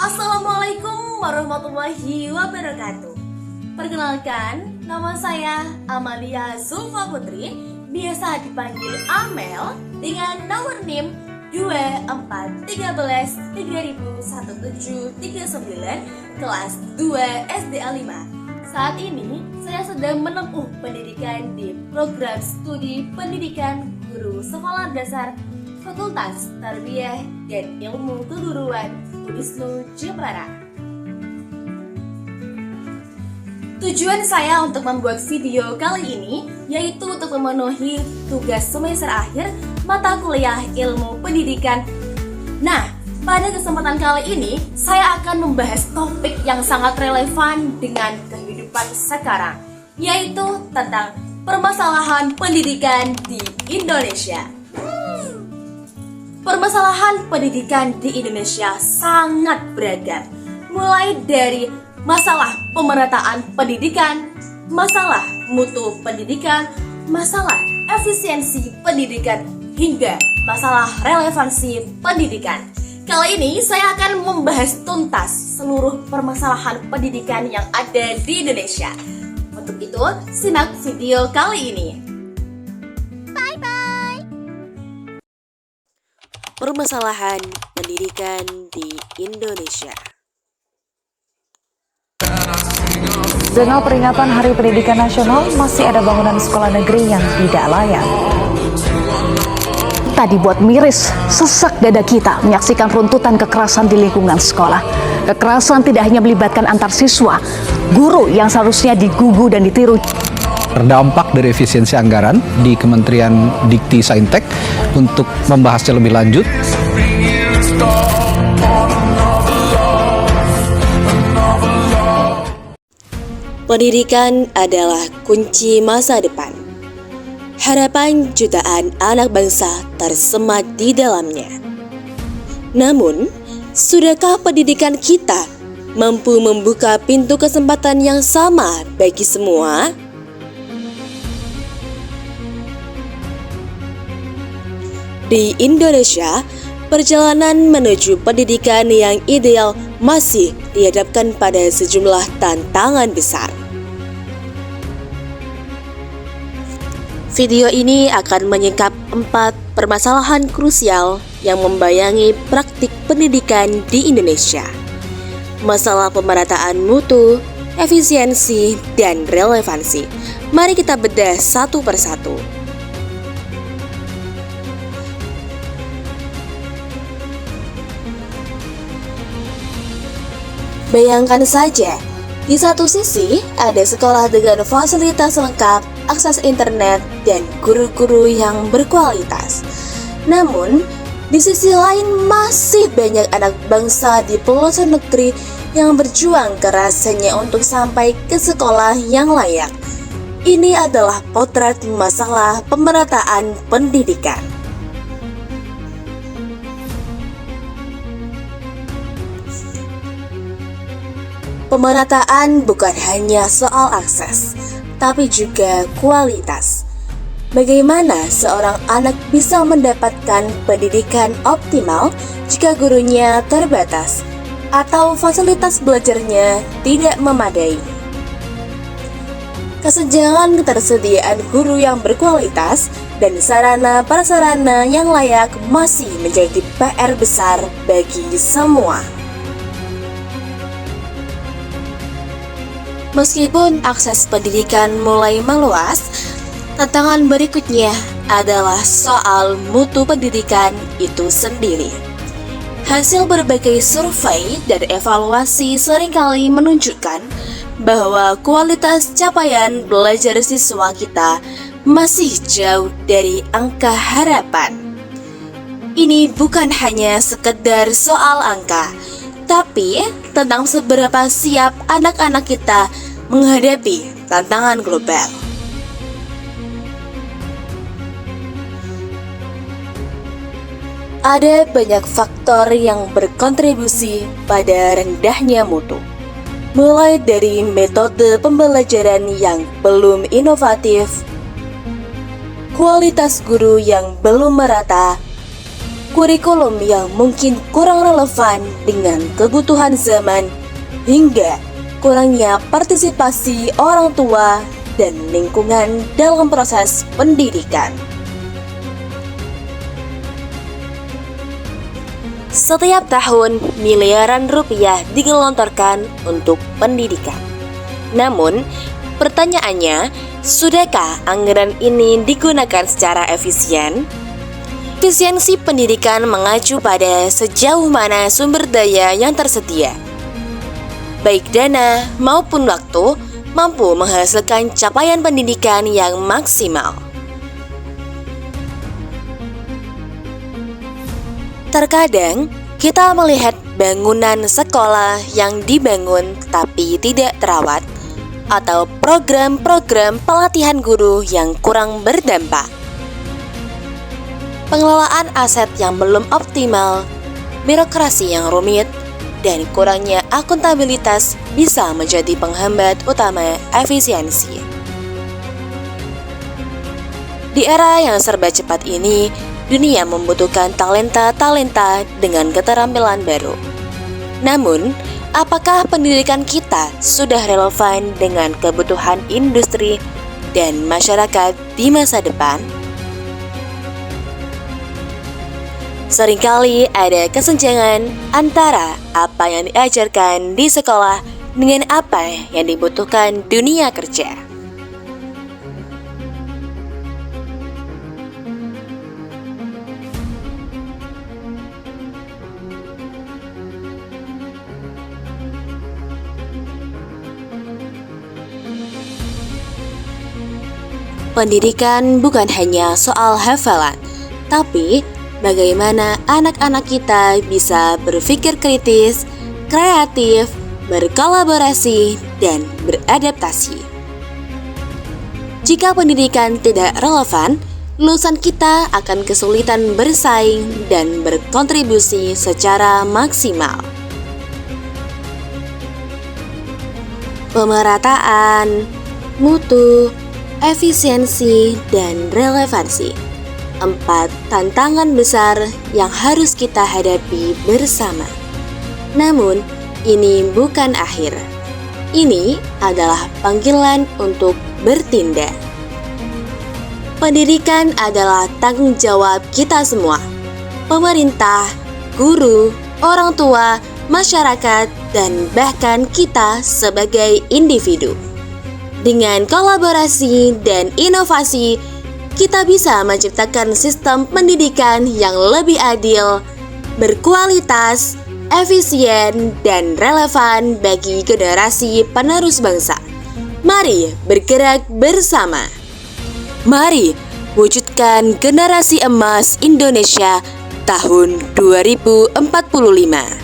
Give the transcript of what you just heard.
Assalamualaikum warahmatullahi wabarakatuh. Perkenalkan, nama saya Amalia Zulfa Putri, biasa dipanggil Amel, dengan nomor NIM 2413-301739, kelas 2 SDA 5. Saat ini saya sedang menempuh pendidikan di program studi pendidikan guru sekolah dasar Fakultas Tarbiyah dan Ilmu Keguruan Unisnu Jepara. Tujuan saya untuk membuat video kali ini yaitu untuk memenuhi tugas semester akhir mata kuliah Ilmu Pendidikan. Nah, pada kesempatan kali ini saya akan membahas topik yang sangat relevan dengan kehidupan sekarang, yaitu tentang permasalahan pendidikan di Indonesia. Permasalahan pendidikan di Indonesia sangat beragam, mulai dari masalah pemerataan pendidikan, masalah mutu pendidikan, masalah efisiensi pendidikan, hingga masalah relevansi pendidikan. Kali ini saya akan membahas tuntas seluruh permasalahan pendidikan yang ada di Indonesia. Untuk itu, simak video kali ini. Permasalahan pendidikan di Indonesia. Dengan peringatan Hari Pendidikan Nasional, masih ada bangunan sekolah negeri yang tidak layak. Tadi buat miris, sesak dada kita menyaksikan runtutan kekerasan di lingkungan sekolah. Kekerasan tidak hanya melibatkan antar siswa, guru yang seharusnya digugu dan ditiru. Terdampak dari efisiensi anggaran di Kementerian Dikti Saintek untuk membahasnya lebih lanjut. Pendidikan adalah kunci masa depan. Harapan jutaan anak bangsa tersemat di dalamnya. Namun, sudahkah pendidikan kita mampu membuka pintu kesempatan yang sama bagi semua? Di Indonesia, perjalanan menuju pendidikan yang ideal masih dihadapkan pada sejumlah tantangan besar. Video ini akan menyingkap 4 permasalahan krusial yang membayangi praktik pendidikan di Indonesia. Masalah pemerataan mutu, efisiensi, dan relevansi. Mari kita bedah satu persatu. Bayangkan saja, di satu sisi ada sekolah dengan fasilitas lengkap, akses internet, dan guru-guru yang berkualitas. Namun, di sisi lain masih banyak anak bangsa di pelosok negeri yang berjuang keras hanya untuk sampai ke sekolah yang layak. Ini adalah potret masalah pemerataan pendidikan. Pemerataan bukan hanya soal akses, tapi juga kualitas. Bagaimana seorang anak bisa mendapatkan pendidikan optimal jika gurunya terbatas atau fasilitas belajarnya tidak memadai? Kesenjangan ketersediaan guru yang berkualitas dan sarana-prasarana yang layak masih menjadi PR besar bagi semua. Meskipun akses pendidikan mulai meluas, tantangan berikutnya adalah soal mutu pendidikan itu sendiri. Hasil berbagai survei dan evaluasi seringkali menunjukkan bahwa kualitas capaian belajar siswa kita masih jauh dari angka harapan. Ini bukan hanya sekedar soal angka, tapi tentang seberapa siap anak-anak kita menghadapi tantangan global. Ada banyak faktor yang berkontribusi pada rendahnya mutu. Mulai dari metode pembelajaran yang belum inovatif, kualitas guru yang belum merata, kurikulum yang mungkin kurang relevan dengan kebutuhan zaman, hingga kurangnya partisipasi orang tua dan lingkungan dalam proses pendidikan. Setiap tahun, miliaran rupiah digelontorkan untuk pendidikan. Namun, pertanyaannya, sudahkah anggaran ini digunakan secara efisien? Efisiensi pendidikan mengacu pada sejauh mana sumber daya yang tersedia, baik dana maupun waktu, mampu menghasilkan capaian pendidikan yang maksimal. Terkadang, kita melihat bangunan sekolah yang dibangun tapi tidak terawat, atau program-program pelatihan guru yang kurang berdampak. Pengelolaan aset yang belum optimal, birokrasi yang rumit, dan kurangnya akuntabilitas bisa menjadi penghambat utama efisiensi. Di era yang serba cepat ini, dunia membutuhkan talenta-talenta dengan keterampilan baru. Namun, apakah pendidikan kita sudah relevan dengan kebutuhan industri dan masyarakat di masa depan? Seringkali ada kesenjangan antara apa yang diajarkan di sekolah dengan apa yang dibutuhkan dunia kerja. Pendidikan bukan hanya soal hafalan, tapi bagaimana anak-anak kita bisa berpikir kritis, kreatif, berkolaborasi, dan beradaptasi. Jika pendidikan tidak relevan, lulusan kita akan kesulitan bersaing dan berkontribusi secara maksimal. Pemerataan, mutu, efisiensi, dan relevansi. 4 tantangan besar yang harus kita hadapi bersama. Namun, ini bukan akhir. Ini adalah panggilan untuk bertindak. Pendidikan adalah tanggung jawab kita semua. Pemerintah, guru, orang tua, masyarakat, dan bahkan kita sebagai individu. Dengan kolaborasi dan inovasi, kita bisa menciptakan sistem pendidikan yang lebih adil, berkualitas, efisien, dan relevan bagi generasi penerus bangsa. Mari bergerak bersama. Mari wujudkan generasi emas Indonesia tahun 2045.